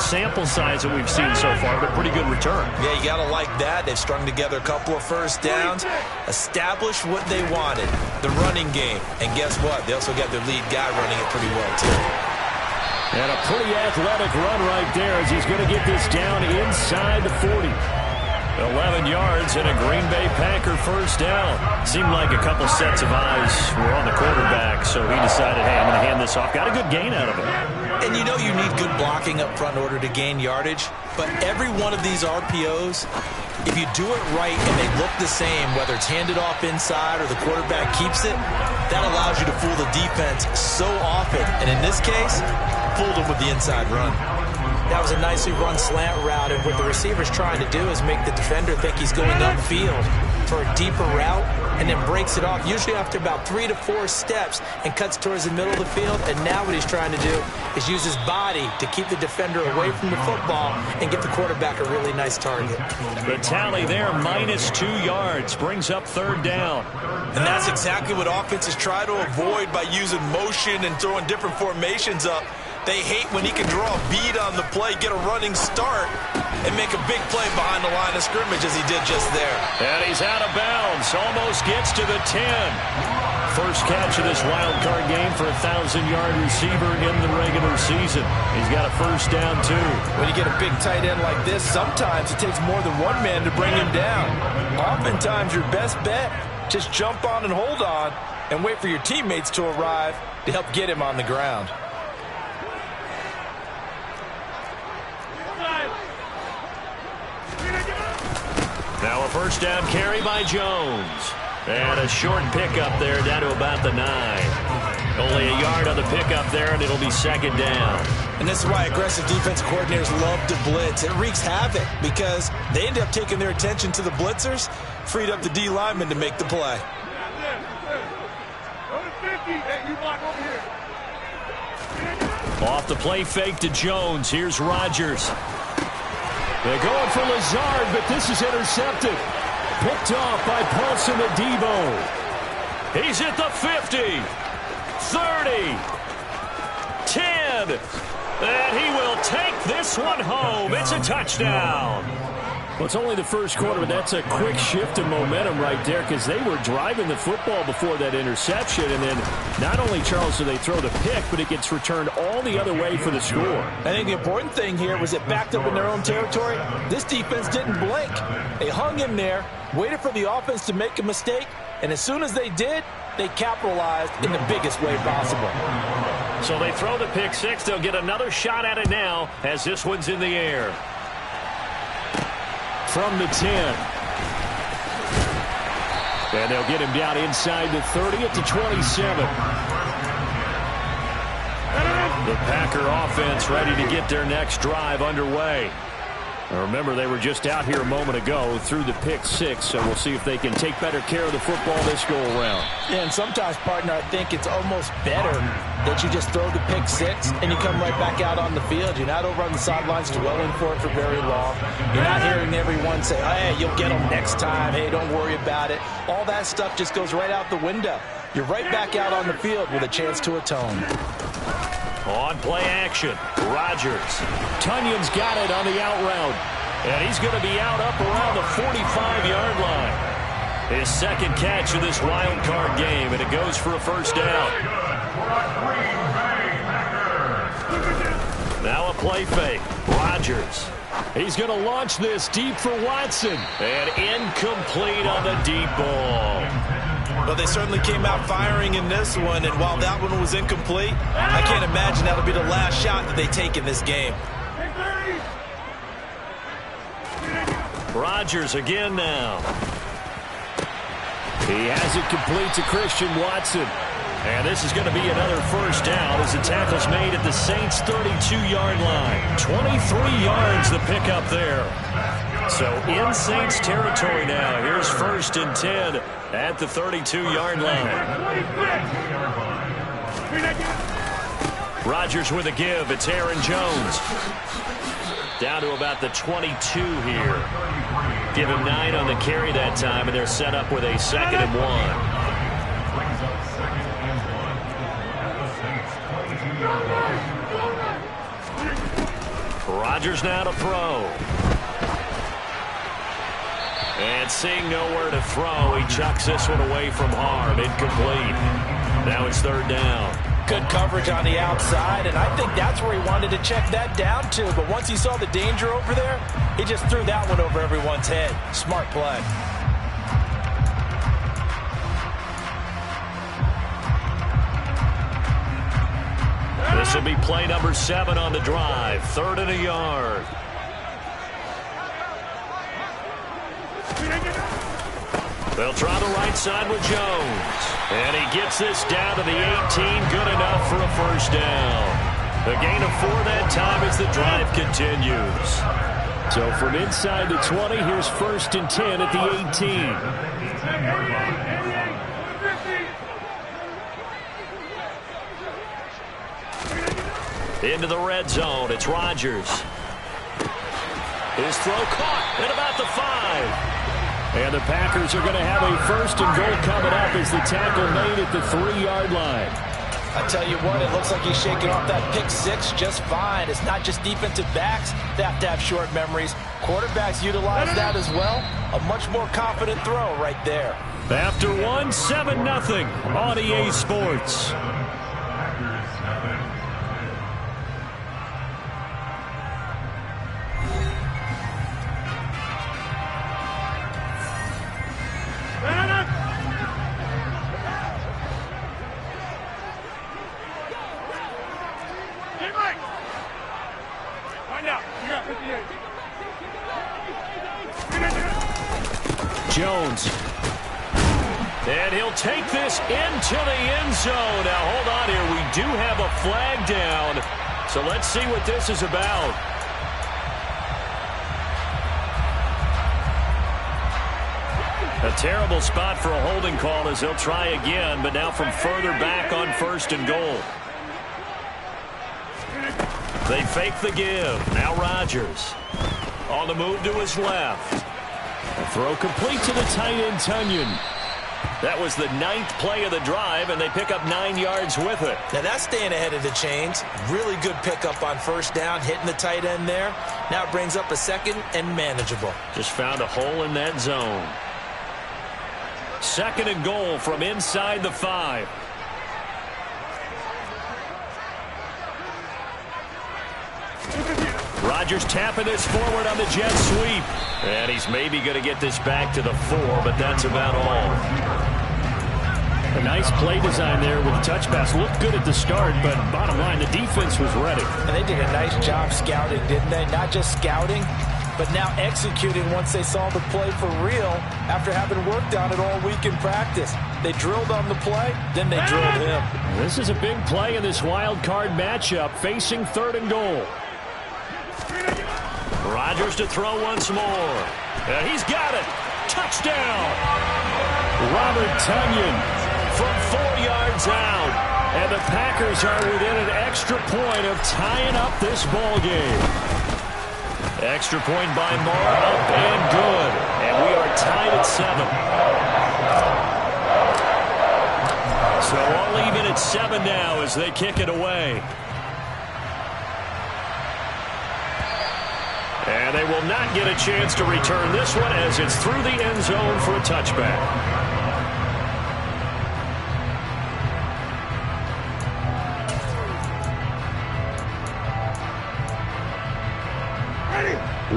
sample size that we've seen so far, but pretty good return. Yeah, you got to like that. They've strung together a couple of first downs, established what they wanted, the running game. And guess what? They also got their lead guy running it pretty well, too. And a pretty athletic run right there as he's going to get this down inside the 40. 11 yards and a Green Bay Packer first down. Seemed like a couple sets of eyes were on the quarterback, so he decided, hey, I'm going to hand this off. Got a good gain out of it. And you know you need good blocking up front in order to gain yardage, but every one of these RPOs, if you do it right and they look the same, whether it's handed off inside or the quarterback keeps it, that allows you to fool the defense so often. And in this case, fooled them with the inside run. That was a nicely run slant route, and what the receiver's trying to do is make the defender think he's going upfield for a deeper route and then breaks it off, usually after about 3 to 4 steps, and cuts towards the middle of the field. And now what he's trying to do is use his body to keep the defender away from the football and get the quarterback a really nice target. The tally there, -2 yards, brings up third down. And that's exactly what offenses try to avoid by using motion and throwing different formations up. They hate when he can draw a bead on the play, get a running start, and make a big play behind the line of scrimmage as he did just there. And he's out of bounds, almost gets to the 10. First catch of this wild card game for a 1,000-yard receiver in the regular season. He's got a first down, too. When you get a big tight end like this, sometimes it takes more than one man to bring him down. Oftentimes, your best bet, just jump on and hold on and wait for your teammates to arrive to help get him on the ground. Now a first down carry by Jones. And a short pickup there down to about the 9. Only a yard on the pickup there, and it'll be second down. And this is why aggressive defensive coordinators love to blitz. It wreaks havoc because they end up taking their attention to the blitzers, freed up the D lineman to make the play. Off the play fake to Jones. Here's Rodgers. They're going for Lazard, but this is intercepted. Picked off by Paulson Adebo. He's at the 50, 30, 10, and he will take this one home. It's a touchdown. Well, it's only the first quarter, but that's a quick shift in momentum right there because they were driving the football before that interception. And then not only, Charles, do they throw the pick, but it gets returned all the other way for the score. I think the important thing here was it backed up in their own territory. This defense didn't blink. They hung in there, waited for the offense to make a mistake, and as soon as they did, they capitalized in the biggest way possible. So they throw the pick six. They'll get another shot at it now as this one's in the air. From the 10. And they'll get him down inside the 30 at the 27. The Packer offense ready to get their next drive underway. Now remember, they were just out here a moment ago through the pick six, so we'll see if they can take better care of the football this go-around. Yeah, and sometimes, partner, I think it's almost better that you just throw the pick six and you come right back out on the field. You're not over on the sidelines dwelling for it for very long. You're not hearing everyone say, hey, you'll get them next time. Hey, don't worry about it. All that stuff just goes right out the window. You're right back out on the field with a chance to atone. On play action, Rodgers. Tunyon's got it on the out route. And he's going to be out up around the 45-yard line. His second catch of this wild card game, and it goes for a first down. Now a play fake. Rodgers. He's going to launch this deep for Watson. And incomplete on the deep ball. Well, they certainly came out firing in this one, and while that one was incomplete, I can't imagine that'll be the last shot that they take in this game. Rodgers again now. He has it complete to Christian Watson. And this is going to be another first down as the tackle's made at the Saints' 32-yard line. 23 yards the pickup there. So in Saints territory now. Here's first and 10 at the 32-yard line. Rodgers with a give. It's Aaron Jones. Down to about the 22 here. Give him 9 on the carry that time, and they're set up with a 2nd and 1. Rodgers now to throw. And seeing nowhere to throw, he chucks this one away from harm. Incomplete. Now it's third down. Good coverage on the outside, and I think that's where he wanted to check that down to. But once he saw the danger over there, he just threw that one over everyone's head. Smart play. This will be play number 7 on the drive. 3rd and a yard. They'll try the right side with Jones. And he gets this down to the 18. Good enough for a first down. A gain of 4 that time as the drive continues. So from inside the 20, here's 1st and 10 at the 18. Into the red zone. It's Rodgers. His throw caught at about the 5. And the Packers are going to have a 1st and goal coming up as the tackle made at the 3-yard line. I tell you what, it looks like he's shaking off that pick 6 just fine. It's not just defensive backs that have to have short memories. Quarterbacks utilize that as well. A much more confident throw right there. After 1, 7-0 on EA Sports. Jones. And he'll take this into the end zone. Now, hold on here. We do have a flag down. So let's see what this is about. A terrible spot for a holding call as he'll try again, but now from further back on 1st and goal. They fake the give. Now Rodgers on the move to his left. A throw complete to the tight end, Tunyon. That was the 9th play of the drive, and they pick up 9 yards with it. Now that's staying ahead of the chains. Really good pickup on 1st down, hitting the tight end there. Now it brings up a 2nd and manageable. Just found a hole in that zone. 2nd and goal from inside the 5. Rodgers tapping this forward on the jet sweep. And he's maybe going to get this back to the 4, but that's about all. A nice play design there with the touch pass. Looked good at the start, but bottom line, the defense was ready. And they did a nice job scouting, didn't they? Not just scouting, but now executing once they saw the play for real after having worked on it all week in practice. They drilled on the play, then they drilled him. This is a big play in this wild card matchup, facing 3rd and goal. Rodgers to throw once more. And he's got it. Touchdown. Robert Tunyon from 4 yards out. And the Packers are within an extra point of tying up this ball game. Extra point by Moore, up and good. And we are tied at 7. So all even at 7 now as they kick it away. And they will not get a chance to return this one as it's through the end zone for a touchback.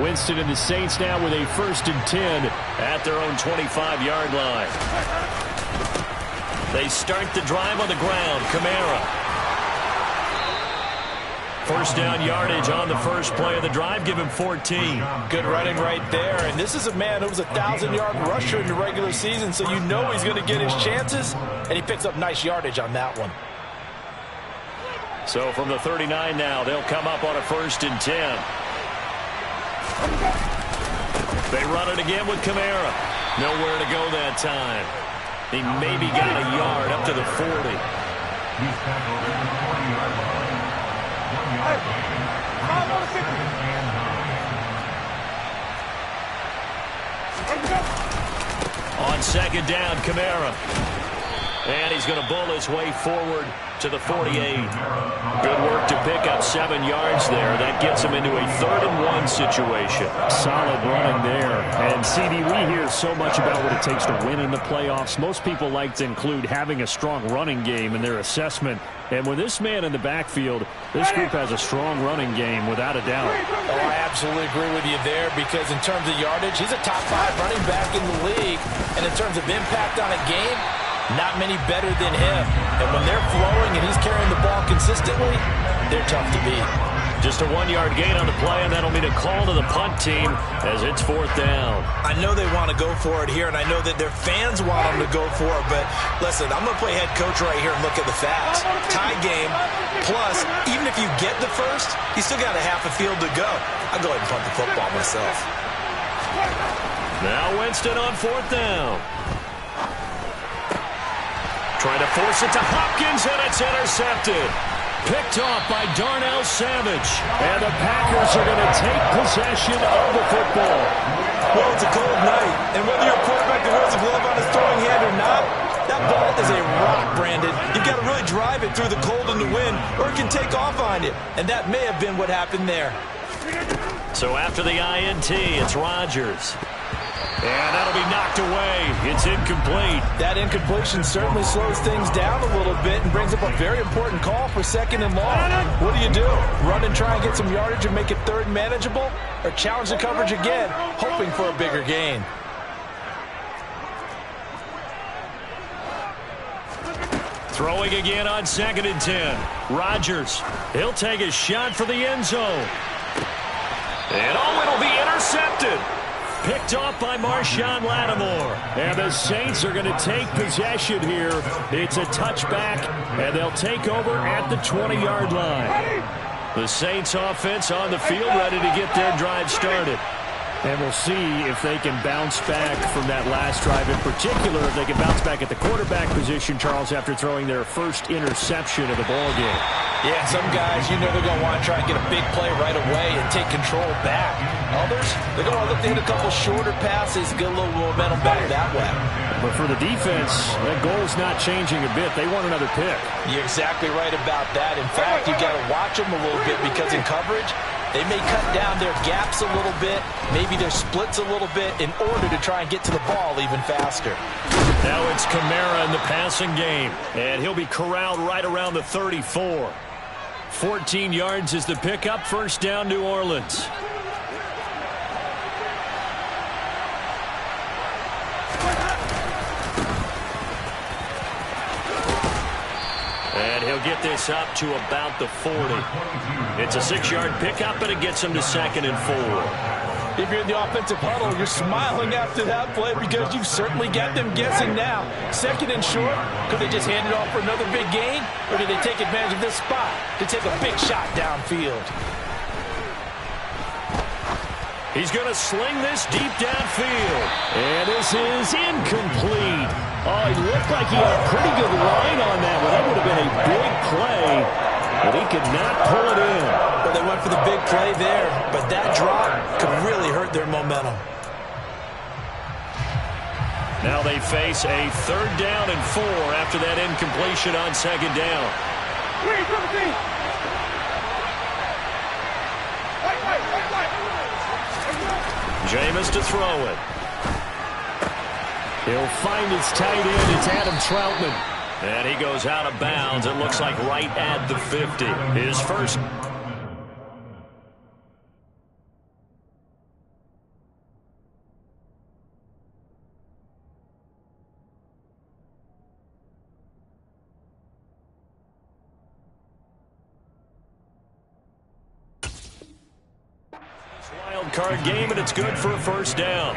Winston and the Saints now with a 1st and 10 at their own 25-yard line. They start the drive on the ground. Kamara. 1st down yardage on the first play of the drive. Give him 14. Good running right there. And this is a man who was a 1,000-yard rusher in the regular season, so you know he's going to get his chances. And he picks up nice yardage on that one. So from the 39 now, they'll come up on a 1st and 10. They run it again with Kamara. Nowhere to go that time. He maybe got a yard up to the 40. On 2nd down, Kamara. And he's going to bull his way forward to the 48. Good work to pick up 7 yards there. That gets him into a 3rd and 1 situation. Solid running there. And, CD, we hear so much about what it takes to win in the playoffs. Most people like to include having a strong running game in their assessment. And with this man in the backfield, this group has a strong running game without a doubt. Oh, I absolutely agree with you there because in terms of yardage, he's a top 5 running back in the league. And in terms of impact on a game, not many better than him. And when they're flowing and he's carrying the ball consistently, they're tough to beat. Just a 1-yard gain on the play, and that'll mean a call to the punt team as it's 4th down. I know they want to go for it here, and I know that their fans want them to go for it, but listen, I'm going to play head coach right here and look at the facts. Tie game, plus, even if you get the first, you still got a half a field to go. I'll go ahead and punt the football myself. Now Winston on 4th down. Trying to force it to Hopkins, and it's intercepted. Picked off by Darnell Savage. And the Packers are going to take possession of the football. Well, it's a cold night, and whether your quarterback wears a glove on his throwing hand or not, that ball is a rock, Brandon. You've got to really drive it through the cold and the wind, or it can take off on you. And that may have been what happened there. So after the INT, it's Rodgers. And that'll be knocked away. It's incomplete. That incompletion certainly slows things down a little bit and brings up a very important call for 2nd and long. What do? Run and try and get some yardage and make it 3rd manageable? Or challenge the coverage again, hoping for a bigger gain? Throwing again on 2nd and 10. Rodgers, he'll take a shot for the end zone. And it'll be intercepted. Picked off by Marshawn Lattimore. And the Saints are going to take possession here. It's a touchback, and they'll take over at the 20-yard line. The Saints offense on the field ready to get their drive started. And we'll see if they can bounce back from that last drive. In particular, if they can bounce back at the quarterback position, Charles, after throwing their first interception of the ballgame. Yeah, some guys, they're going to want to try and get a big play right away and take control back. Others, they're going to look to hit a couple shorter passes, get a little momentum back that way. But for the defense, that goal's not changing a bit. They want another pick. You're exactly right about that. In fact, you got to watch them a little bit because in coverage, they may cut down their gaps a little bit, maybe their splits a little bit in order to try and get to the ball even faster. Now it's Kamara in the passing game, and he'll be corralled right around the 34. 14 yards is the pickup. 1st down, New Orleans. And he'll get this up to about the 40. It's a 6-yard pickup, and it gets him to 2nd and 4. If you're in the offensive huddle, you're smiling after that play because you've certainly got them guessing now. 2nd and short, could they just hand it off for another big gain? Or did they take advantage of this spot to take a big shot downfield? He's going to sling this deep downfield. And this is incomplete. Oh, he looked like he had a pretty good line on that one. That would have been a big play, but he could not pull it in. Well, they went for the big play there, but that drop could really hurt their momentum. Now they face a 3rd down and 4 after that incompletion on 2nd down. Jameis to throw it. He'll find his tight end. It's Adam Troutman. And he goes out of bounds. It looks like right at the 50. His first. Wild card game, and it's good for a 1st down.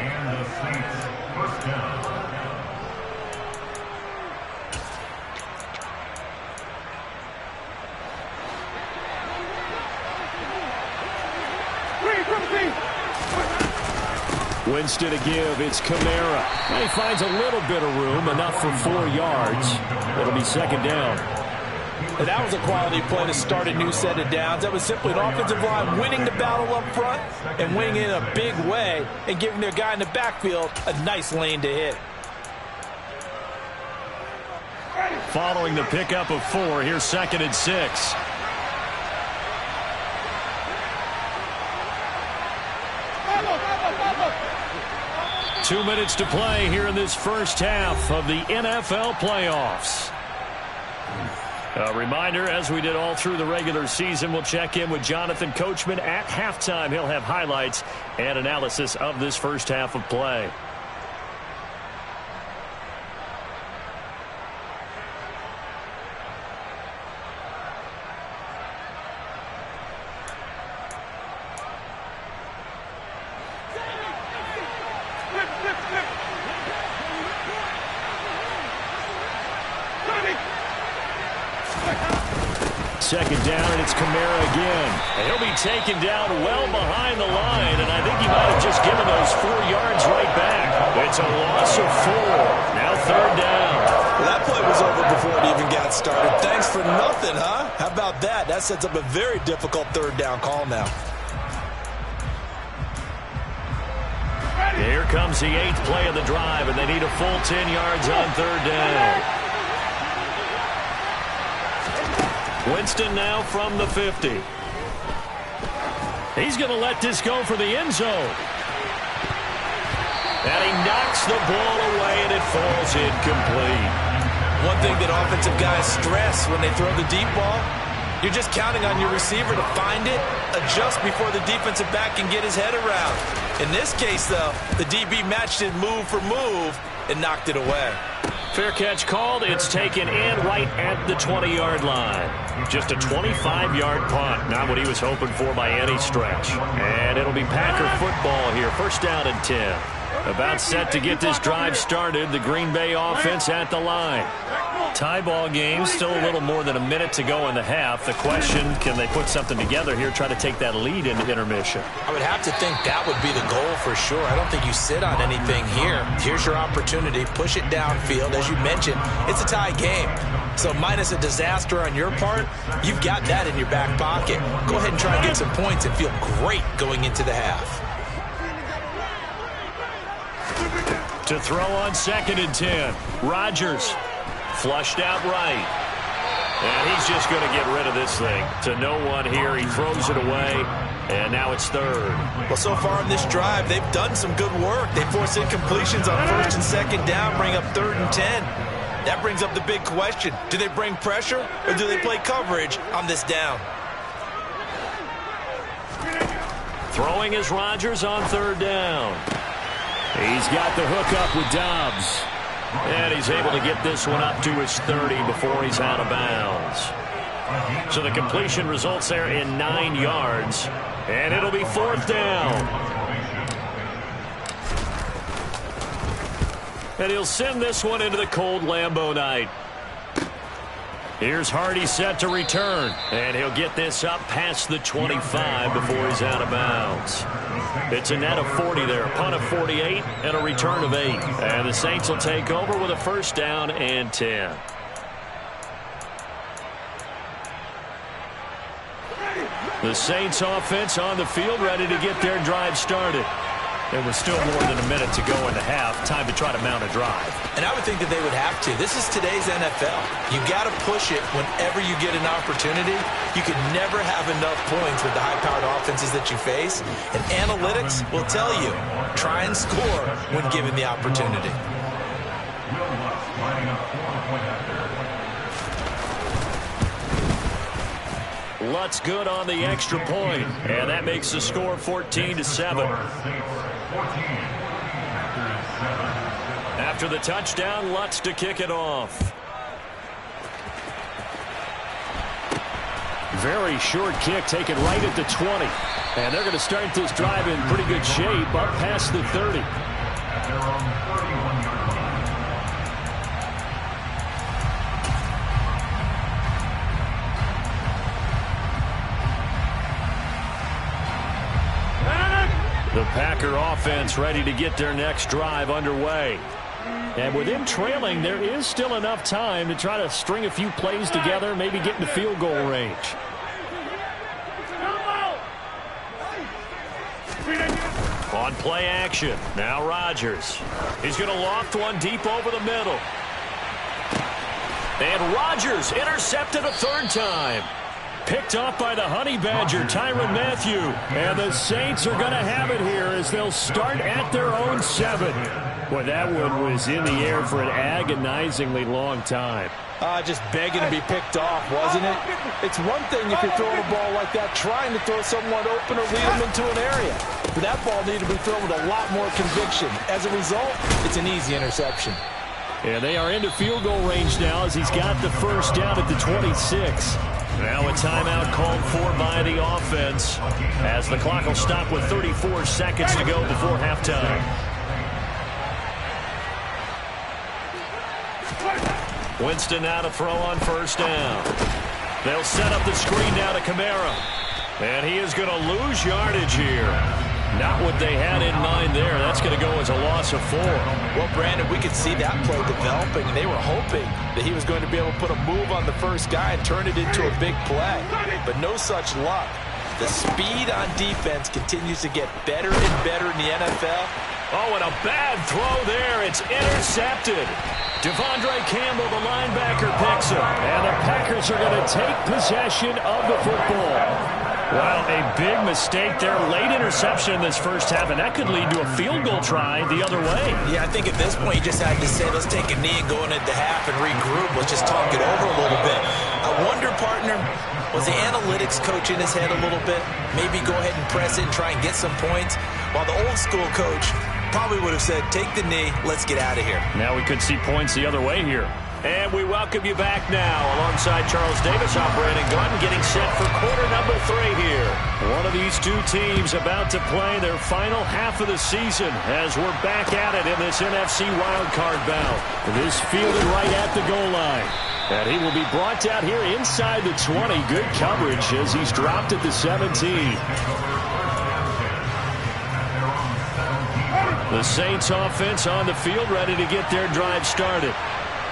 Winston to give. It's Kamara. And he finds a little bit of room, enough for 4 yards. It'll be 2nd down. And that was a quality play to start a new set of downs. That was simply an offensive line winning the battle up front and winning it in a big way and giving their guy in the backfield a nice lane to hit. Following the pickup of 4, here's 2nd and 6. Two minutes to play here in this first half of the NFL playoffs. A reminder, as we did all through the regular season, we'll check in with Jonathan Coachman at halftime. He'll have highlights and analysis of this first half of play. Second down, and it's Kamara again. And he'll be taken down well behind the line, and I think he might have just given those 4 yards right back. It's a loss of 4. Now 3rd down. Well, that play was over before it even got started. Thanks for nothing, huh? How about that? That sets up a very difficult 3rd down call now. Here comes the 8th play of the drive, and they need a full 10 yards on 3rd down. Winston now from the 50. He's going to let this go for the end zone. And he knocks the ball away, and it falls incomplete. One thing that offensive guys stress when they throw the deep ball, you're just counting on your receiver to find it, adjust before the defensive back can get his head around. In this case, though, the DB matched it move for move and knocked it away. Fair catch called. It's taken in right at the 20-yard line. Just a 25-yard punt. Not what he was hoping for by any stretch. And it'll be Packer football here. 1st down and 10. About set to get this drive started. The Green Bay offense at the line. Tie ball game. Still a little more than a minute to go in the half. The question, can they put something together here, try to take that lead into intermission? I would have to think that would be the goal for sure. I don't think you sit on anything here. Here's your opportunity. Push it downfield. As you mentioned, it's a tie game. So minus a disaster on your part, you've got that in your back pocket. Go ahead and try and get some points and feel great going into the half. To throw on 2nd and 10. Rodgers flushed out right. And he's just going to get rid of this thing. To no one here. He throws it away. And now it's 3rd. Well, so far in this drive, they've done some good work. They force incompletions on 1st and 2nd down, bring up 3rd and 10. That brings up the big question. Do they bring pressure or do they play coverage on this down? Throwing is Rodgers on 3rd down. He's got the hook up with Dobbs. And he's able to get this one up to his 30 before he's out of bounds. So the completion results there in 9 yards. And it'll be 4th down. And he'll send this one into the cold Lambeau night. Here's Hardy set to return. And he'll get this up past the 25 before he's out of bounds. It's a net of 40 there. A punt of 48 and a return of 8. And the Saints will take over with a 1st down and 10. The Saints offense on the field ready to get their drive started. And with still more than a minute to go in the half, time to try to mount a drive. And I would think that they would have to. This is today's NFL. You got to push it whenever you get an opportunity. You can never have enough points with the high-powered offenses that you face. And analytics will tell you, try and score when given the opportunity. Lutz good on the extra point, and that makes the score 14-7. After the touchdown, Lutz to kick it off. Very short kick taken right at the 20. And they're going to start this drive in pretty good shape up past the 30. The Packer offense ready to get their next drive underway. And with them trailing, there is still enough time to try to string a few plays together, maybe get into field goal range. On play action, now Rodgers. He's going to loft one deep over the middle. And Rodgers intercepted a third time. Picked off by the Honey Badger, Tyrann Mathieu. And the Saints are going to have it here as they'll start at their own 7. Boy, that one was in the air for an agonizingly long time. Just begging to be picked off, wasn't it? It's one thing if you're throwing a ball like that, trying to throw someone open or lead them into an area. But that ball needed to be thrown with a lot more conviction. As a result, it's an easy interception. And they are into field goal range now as he's got the first down at the 26. Now a timeout called for by the offense as the clock will stop with 34 seconds to go before halftime. Winston now to throw on first down. They'll set up the screen down to Kamara. And he is going to lose yardage here. Not what they had in mind there. That's going to go as a loss of 4. Well, Brandon, we could see that play developing, and they were hoping that he was going to be able to put a move on the first guy and turn it into a big play. But no such luck. The speed on defense continues to get better and better in the NFL. Oh, and a bad throw there. It's intercepted. Devondre Campbell, the linebacker, picks him. And the Packers are going to take possession of the football. Well, a big mistake there. Late interception in this first half, and that could lead to a field goal try the other way. Yeah, I think at this point you just had to say, let's take a knee and go into half and regroup. Let's just talk it over a little bit. I wonder, partner, was the analytics coach in his head a little bit? Maybe go ahead and press it and try and get some points? While the old school coach probably would have said, take the knee, let's get out of here. Now we could see points the other way here. And we welcome you back now. Alongside Charles Davis, I'm Brandon Gaudin, getting set for quarter number 3 here. One of these two teams about to play their final half of the season as we're back at it in this NFC wildcard bout. This fielded right at the goal line. And he will be brought down here inside the 20. Good coverage as he's dropped at the 17. The Saints offense on the field ready to get their drive started.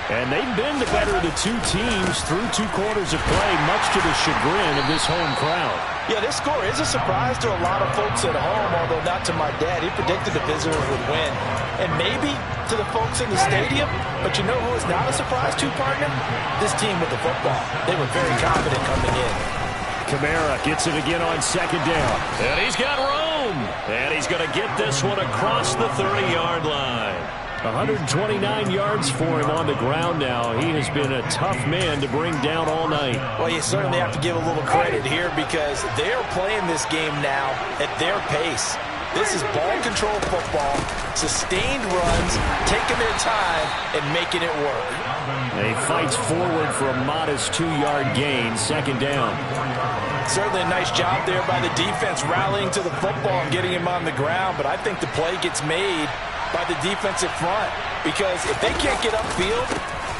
And they've been the better of the two teams through 2 quarters of play, much to the chagrin of this home crowd. Yeah, this score is a surprise to a lot of folks at home, although not to my dad. He predicted the visitors would win. And maybe to the folks in the stadium, but you know who is not a surprise to, partner? This team with the football. They were very confident coming in. Kamara gets it again on second down. And he's got room. And he's going to get this one across the 30-yard line. 129 yards for him on the ground now. He has been a tough man to bring down all night. Well, you certainly have to give a little credit here because they're playing this game now at their pace. This is ball control football, sustained runs, taking their time, and making it work. He fights forward for a modest 2-yard gain, second down. Certainly a nice job there by the defense rallying to the football and getting him on the ground, but I think the play gets made by the defensive front because if they can't get upfield,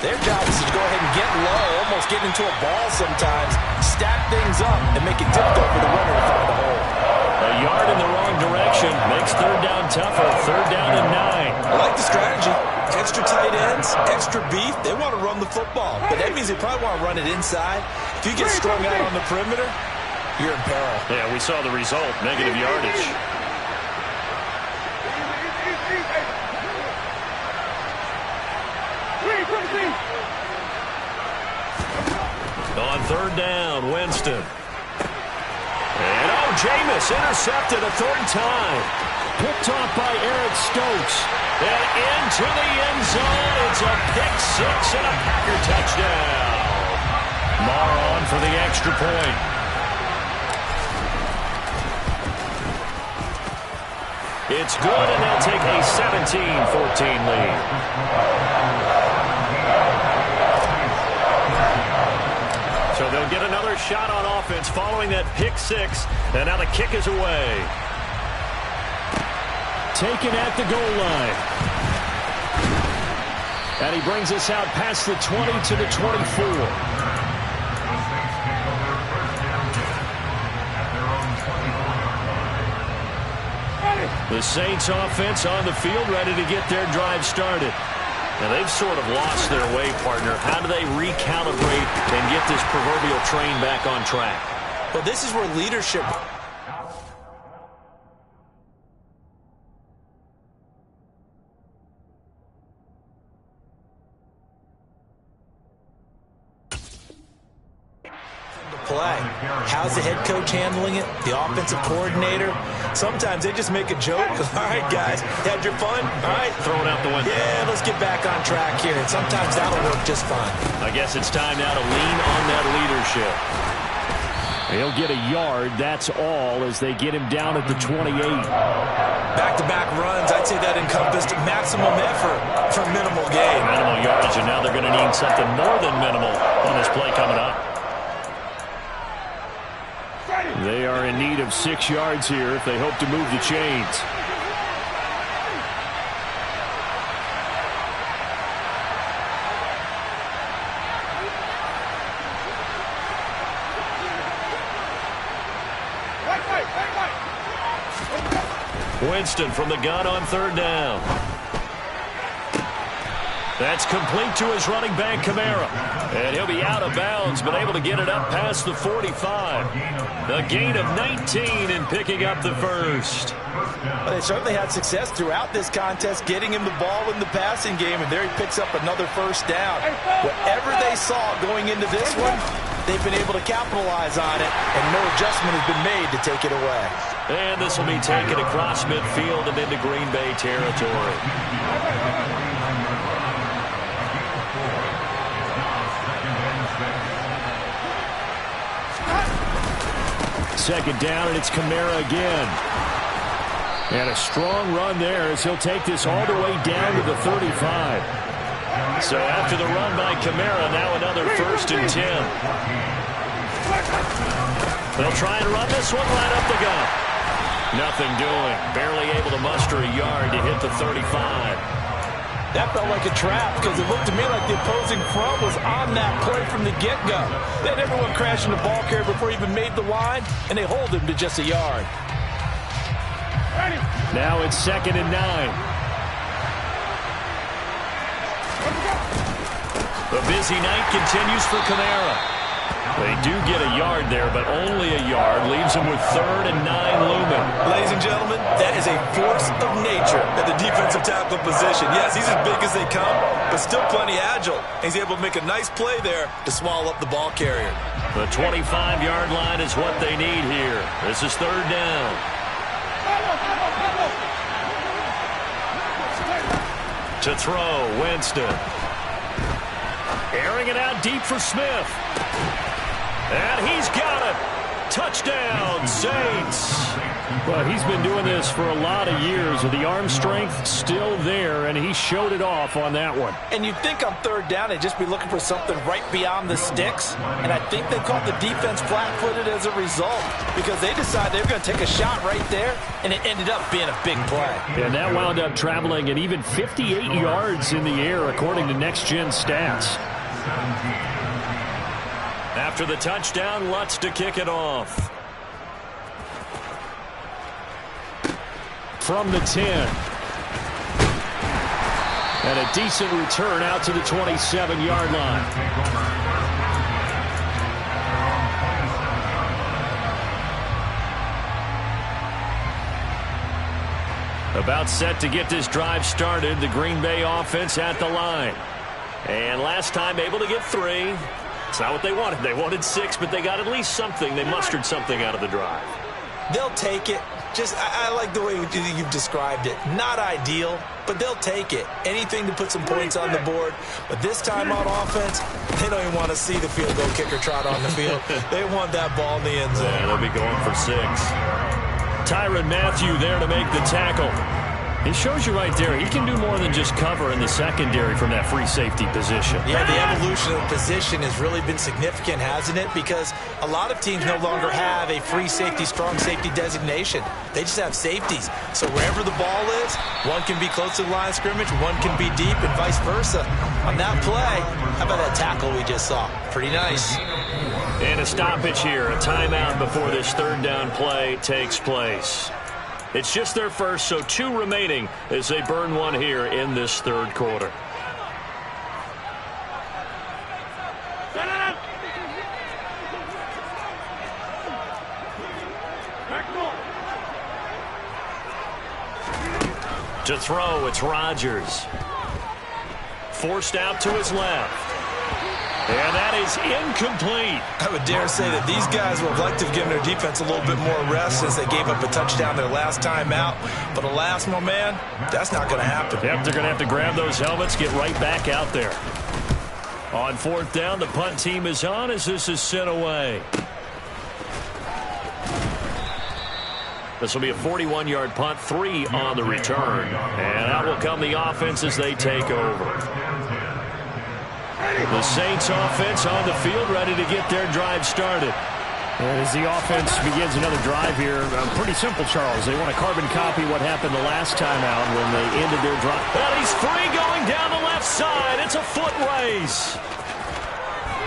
their job is to go ahead and get low, almost get into a ball sometimes, stack things up, and make it difficult for the runner to find the hole. A yard in the wrong direction makes third down tougher. Third down and 9. I like the strategy. Extra tight ends, extra beef. They want to run the football, but that means they probably want to run it inside. If you get strung out on the perimeter, you're in peril. Yeah, we saw the result, negative yardage. On third down, Winston. And Jameis intercepted a third time. Picked off by Eric Stokes. And into the end zone. It's a pick 6 and a Packer touchdown. Marr on for the extra point. It's good, and they'll take a 17-14 lead. So they'll get another shot on offense following that pick 6, and now the kick is away. Taken at the goal line. And he brings us out past the 20 to the 24. The Saints offense on the field ready to get their drive started. Now they've sort of lost their way, partner. How do they recalibrate and get this proverbial train back on track? Well, this is where leadership play. How's the head coach handling it? The offensive coordinator? Sometimes they just make a joke. All right, guys, had your fun? All right. Throw it out the window. Yeah, let's get back on track here. And sometimes that'll work just fine. I guess it's time now to lean on that leadership. He'll get a yard, that's all, as they get him down at the 28. Back-to-back runs, I'd say that encompassed maximum effort for minimal gain. Minimal yardage, and now they're going to need something more than minimal on this play coming up. They are in need of 6 yards here if they hope to move the chains. Winston from the gun on 3rd down. That's complete to his running back, Kamara. And he'll be out of bounds, but able to get it up past the 45. A gain of 19 in picking up the first. Well, they certainly had success throughout this contest, getting him the ball in the passing game, and there he picks up another first down. Whatever they saw going into this one, they've been able to capitalize on it, and no adjustment has been made to take it away. And this will be taken across midfield and into Green Bay territory. Second down, and it's Kamara again. And a strong run there as he'll take this all the way down to the 35. So after the run by Kamara, now another 1st and 10. They'll try and run this one right up the gut. Nothing doing. Barely able to muster a yard to hit the 35. That felt like a trap because it looked to me like the opposing front was on that play from the get-go. They had everyone crashing the ball carrier before he even made the line, and they hold him to just a yard. Now it's 2nd and 9. The busy night continues for Kamara. They do get a yard there, but only a yard. Leaves him with 3rd and 9 looming. Ladies and gentlemen, that is a force of nature at the defensive tackle position. Yes, he's as big as they come, but still plenty agile. He's able to make a nice play there to swallow up the ball carrier. The 25-yard line is what they need here. This is 3rd down. To throw, Winston. Airing it out deep for Smith. And he's got it. Touchdown, Saints. Well, he's been doing this for a lot of years, with the arm strength still there, and he showed it off on that one. And you'd think on 3rd down they'd just be looking for something right beyond the sticks, and I think they caught the defense flat-footed as a result because they decided they were going to take a shot right there, and it ended up being a big play. And that wound up traveling at even 58 yards in the air, according to Next Gen Stats. After the touchdown, Lutz to kick it off. From the 10. And a decent return out to the 27-yard line. About set to get this drive started, the Green Bay offense at the line. And last time able to get 3. It's not what they wanted. They wanted 6, but they got at least something. They mustered something out of the drive. They'll take it. I like the way you've described it. Not ideal, but they'll take it. Anything to put some points on the board. But this time on offense, they don't even want to see the field goal kicker trot on the field. They want that ball in the end zone. Yeah, they'll be going for 6. Tyrann Mathieu there to make the tackle. He shows you right there, he can do more than just cover in the secondary from that free safety position. Yeah, the evolution of the position has really been significant, hasn't it? Because a lot of teams no longer have a free safety, strong safety designation. They just have safeties. So wherever the ball is, one can be close to the line of scrimmage, one can be deep, and vice versa. On that play, how about that tackle we just saw? Pretty nice. And a stoppage here, a timeout before this 3rd down play takes place. It's just their first, so 2 remaining as they burn one here in this 3rd quarter. To throw, it's Rodgers. Forced out to his left. And that is incomplete. I would dare say that these guys would have liked to have given their defense a little bit more rest since they gave up a touchdown their last time out. But alas, my man, that's not going to happen. Yep, they're going to have to grab those helmets, get right back out there. On fourth down, the punt team is on as this is sent away. This will be a 41-yard punt, 3 on the return. And out will come the offense as they take over. The Saints offense on the field, ready to get their drive started. And as the offense begins another drive here, pretty simple, Charles. They want to carbon copy what happened the last time out when they ended their drive. And he's free going down the left side. It's a foot race.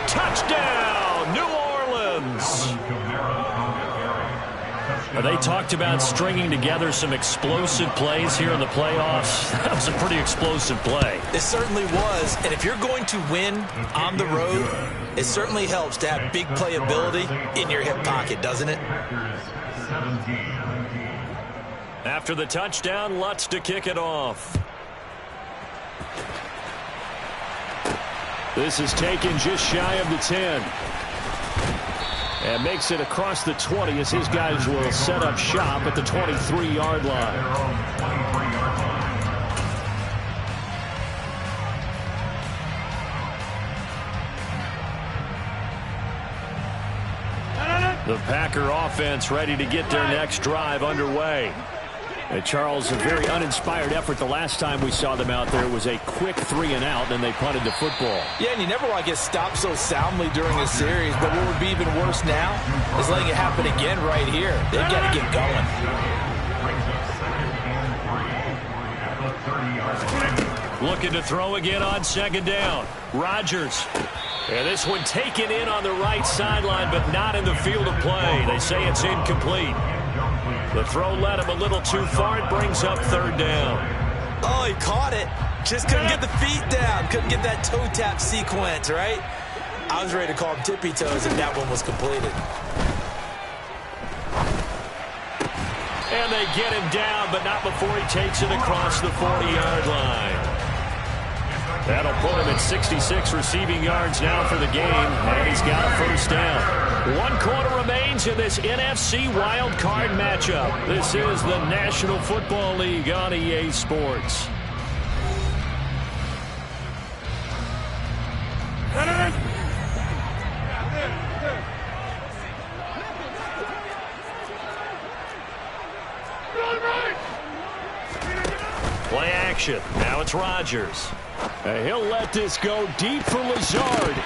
Touchdown, New Orleans. They talked about stringing together some explosive plays here in the playoffs. That was a pretty explosive play. It certainly was. And if you're going to win on the road, it certainly helps to have big playability in your hip pocket, doesn't it? After the touchdown, Lutz to kick it off. This is taken just shy of the 10. And makes it across the 20 as his guys will set up shop at the 23-yard line. The Packer offense ready to get their next drive underway. And Charles, a very uninspired effort the last time we saw them out there. It was a quick 3-and-out, and they punted the football. Yeah, and you never want to get stopped so soundly during a series, but what would be even worse now is letting it happen again right here. They've got to get going. Looking to throw again on second down. Rodgers. And this one taken in on the right sideline, but not in the field of play. They say it's incomplete. The throw led him a little too far. It brings up third down. Oh, he caught it. Just couldn't get the feet down. Couldn't get that toe tap sequence, right? I was ready to call him tippy toes if that one was completed. And they get him down, but not before he takes it across the 40-yard line. That'll put him at 66 receiving yards now for the game, and he's got a first down. 1 quarter remains in this NFC wild card matchup. This is the National Football League on EA Sports. Play action. Now it's Rodgers. He'll let this go deep for Lazard.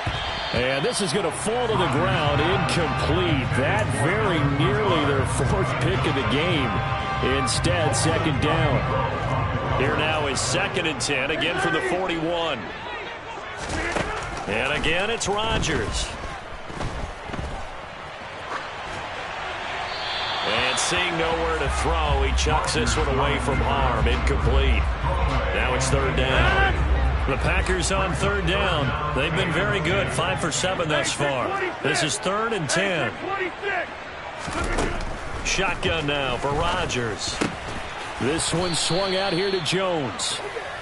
And this is going to fall to the ground incomplete. That very nearly their 4th pick of the game. Instead, second down. Here now is 2nd and 10, again from the 41. And again, it's Rodgers. And seeing nowhere to throw, he chucks this one away from harm. Incomplete. Now it's third down. The Packers on third down. They've been very good, 5 for 7 thus far. This is 3rd and 10. Shotgun now for Rodgers. This one swung out here to Jones.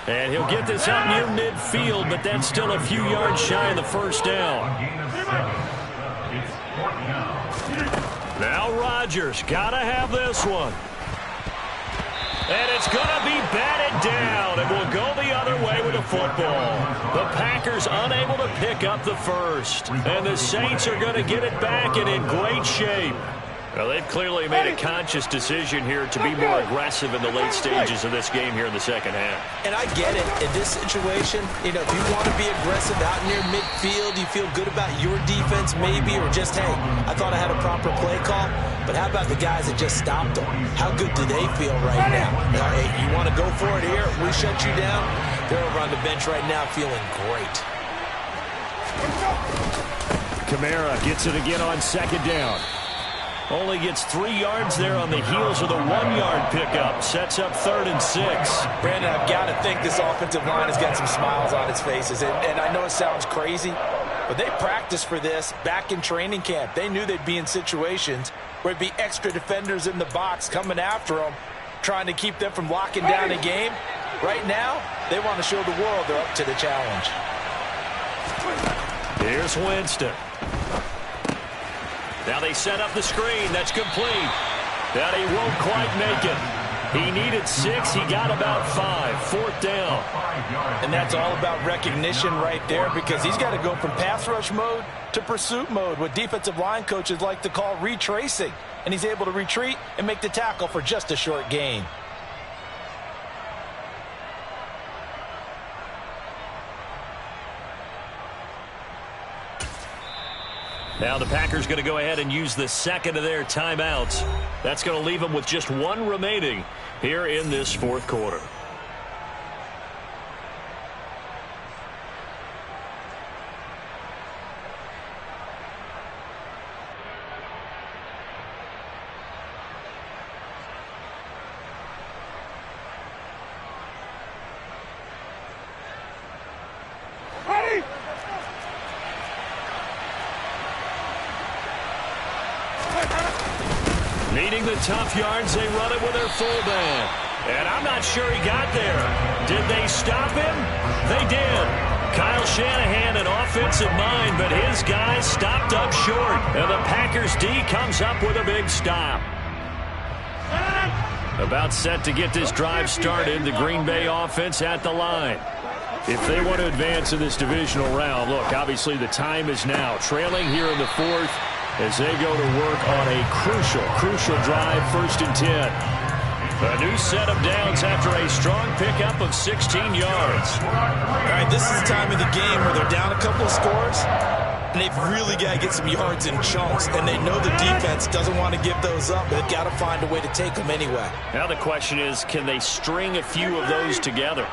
And he'll get this out near midfield, but that's still a few yards shy of the first down. Now Rodgers, gotta have this one. And it's going to be batted down, and we'll go the other way with the football. The Packers unable to pick up the first, and the Saints are going to get it back and in great shape. Well, they've clearly made a conscious decision here to be more aggressive in the late stages of this game here in the second half. And I get it. In this situation, if you want to be aggressive out near midfield, you feel good about your defense maybe, or just, hey, I thought I had a proper play call. But how about the guys that just stopped them? How good do they feel right now? Hey, you want to go for it here? We shut you down? They're over on the bench right now feeling great. Kamara gets it again on second down. Only gets 3 yards there on the heels of the 1-yard pickup. Sets up 3rd and 6. Brandon, I've got to think this offensive line has got some smiles on its faces. And I know it sounds crazy, but they practiced for this back in training camp. They knew they'd be in situations where it'd be extra defenders in the box coming after them, trying to keep them from locking down a game. Right now, they want to show the world they're up to the challenge. Here's Winston. Now they set up the screen. That's complete. That he won't quite make it. He needed 6. He got about 5. 4th down. And that's all about recognition right there, because he's got to go from pass rush mode to pursuit mode, what defensive line coaches like to call retracing. And he's able to retreat and make the tackle for just a short gain. Now the Packers going to go ahead and use the second of their timeouts. That's going to leave them with just 1 remaining here in this 4th quarter. Needing the tough yards, they run it with their fullback. And I'm not sure he got there. Did they stop him? They did. Kyle Shanahan, an offensive mind, but his guys stopped up short. And the Packers D comes up with a big stop. About set to get this drive started, the Green Bay offense at the line. If they want to advance in this divisional round, look, obviously the time is now. Trailing here in the 4th. As they go to work on a crucial drive, 1st and 10. A new set of downs after a strong pickup of 16 yards. All right, this is the time of the game where they're down a couple of scores, and they've really got to get some yards in chunks, and they know the defense doesn't want to give those up, but they've got to find a way to take them anyway. Now the question is, can they string a few of those together?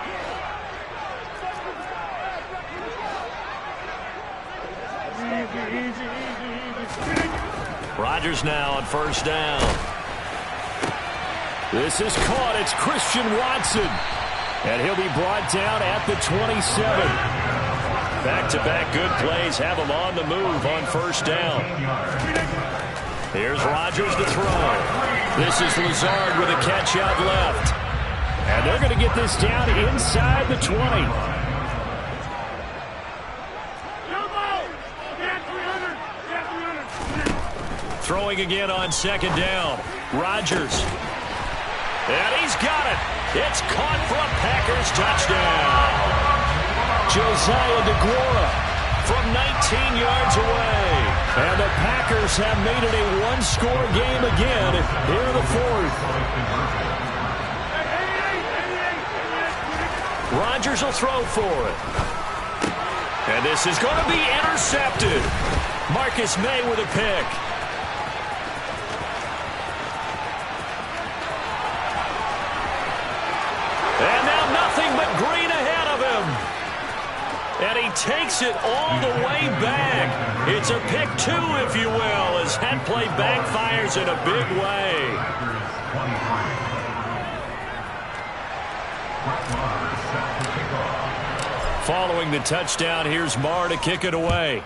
Rodgers now on 1st down. This is caught. It's Christian Watson. And he'll be brought down at the 27. Back-to-back good plays have him on the move on 1st down. Here's Rodgers to throw. This is Lazard with a catch out left. And they're going to get this down inside the 20. Throwing again on 2nd down. Rodgers. And he's got it. It's caught for a Packers touchdown. Josiah DeGuara from 19 yards away. And the Packers have made it a 1-score game again here in the 4th. Rodgers will throw for it. And this is going to be intercepted. Marcus May with a pick. And now nothing but green ahead of him. And he takes it all the way back. It's a pick 2, if you will, as that play backfires in a big way. Following the touchdown, here's Marr to kick it away.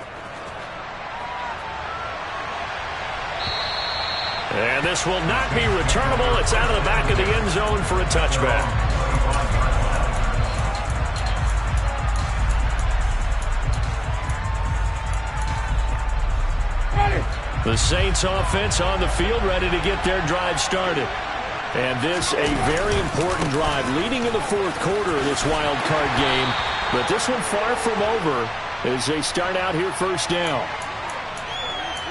And this will not be returnable. It's out of the back of the end zone for a touchback. The Saints offense on the field, ready to get their drive started. And this a very important drive leading in the 4th quarter of this wild card game. But this one far from over as they start out here 1st down.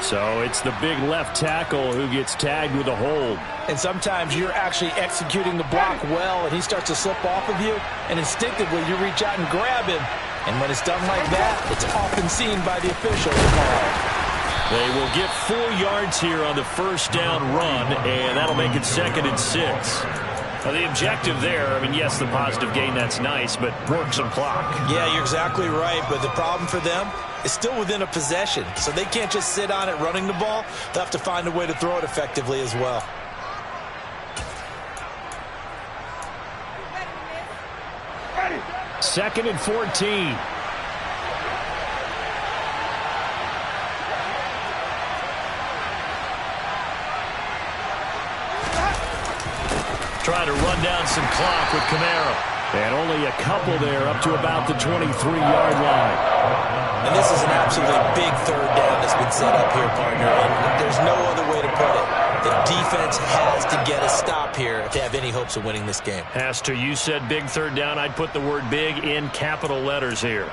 So it's the big left tackle who gets tagged with a hold. And sometimes you're actually executing the block well, and he starts to slip off of you, and instinctively you reach out and grab him. And when it's done like that, it's often seen by the official. They will get 4 yards here on the 1st down run, and that'll make it 2nd and 6. Now, the objective there, I mean, yes, the positive gain, that's nice, but work some clock. Yeah, you're exactly right, but the problem for them is still within a possession, so they can't just sit on it running the ball. They'll have to find a way to throw it effectively as well. Second and 14. Trying to run down some clock with Kamara. And only a couple there up to about the 23-yard line. And this is an absolutely big third down that's been set up here, partner. And there's no other way to put it. The defense has to get a stop here if they have any hopes of winning this game. Pastor, you said big third down. I'd put the word big in capital letters here.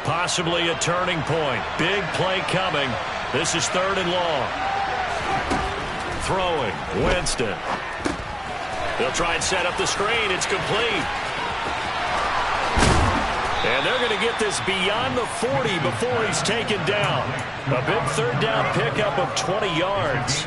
Possibly a turning point. Big play coming. This is 3rd and long. Throwing. Winston. They'll try and set up the screen. It's complete. And they're going to get this beyond the 40 before he's taken down. A big third down pickup of 20 yards.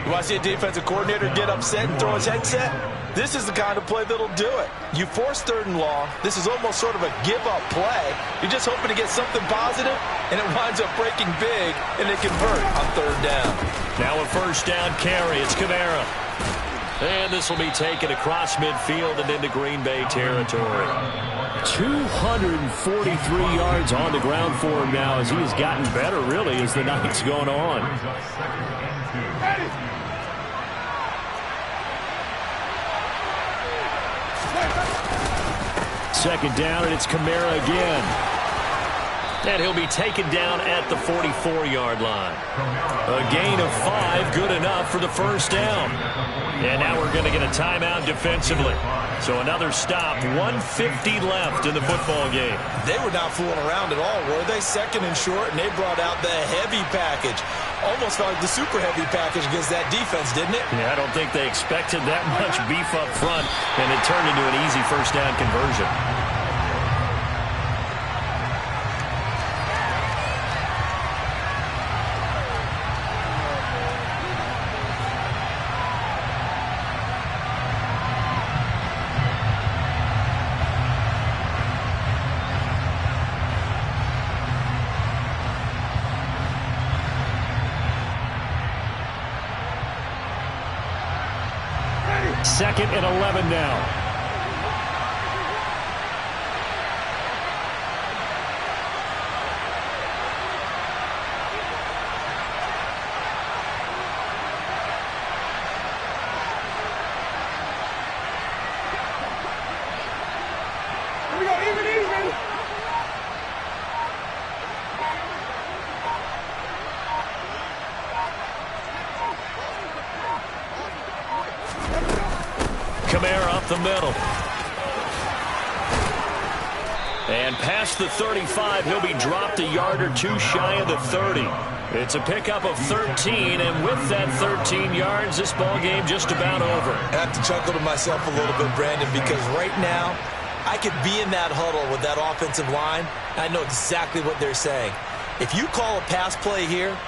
You want to see a defensive coordinator get upset and throw his headset? This is the kind of play that'll do it. You force 3rd and long. This is almost sort of a give-up play. You're just hoping to get something positive, and it winds up breaking big, and they convert on 3rd down. Now a first down carry. It's Kamara. And this will be taken across midfield and into Green Bay territory. 243 yards on the ground for him now as he has gotten better, really, as the night's gone on. Second down, and it's Kamara again. And he'll be taken down at the 44-yard line. A gain of 5, good enough for the first down. And now we're going to get a timeout defensively. So another stop, 1:50 left in the football game. They were not fooling around at all, were they? 2nd and short, and they brought out the heavy package. Almost like the super heavy package against that defense, didn't it? Yeah, I don't think they expected that much beef up front, and it turned into an easy first down conversion. Second and 11 now. Here we go, even. Kamara up the middle. And past the 35, he'll be dropped a yard or two shy of the 30. It's a pickup of 13, and with that 13 yards, this ball game just about over. I have to chuckle to myself a little bit, Brandon, because right now, I could be in that huddle with that offensive line. I know exactly what they're saying. If you call a pass play here,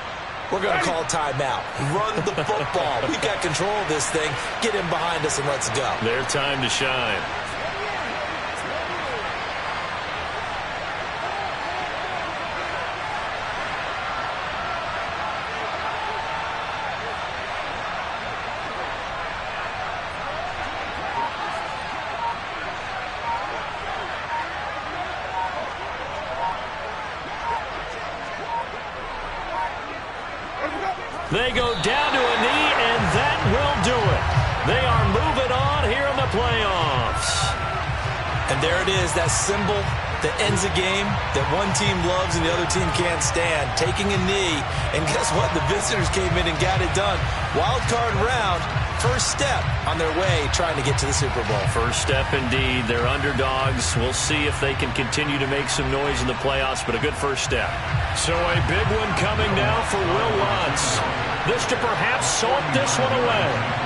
we're going to call timeout. Run the football. We've got control of this thing. Get in behind us and let's go. Their time to shine. They go down to a knee, and that will do it. They are moving on here in the playoffs. And there it is, that symbol that ends a game that one team loves and the other team can't stand. Taking a knee, and guess what? The visitors came in and got it done. Wild card round, first step on their way trying to get to the Super Bowl. First step indeed. They're underdogs. We'll see if they can continue to make some noise in the playoffs, but a good first step. So a big one coming now for Will Lutz. This to perhaps salt this one away.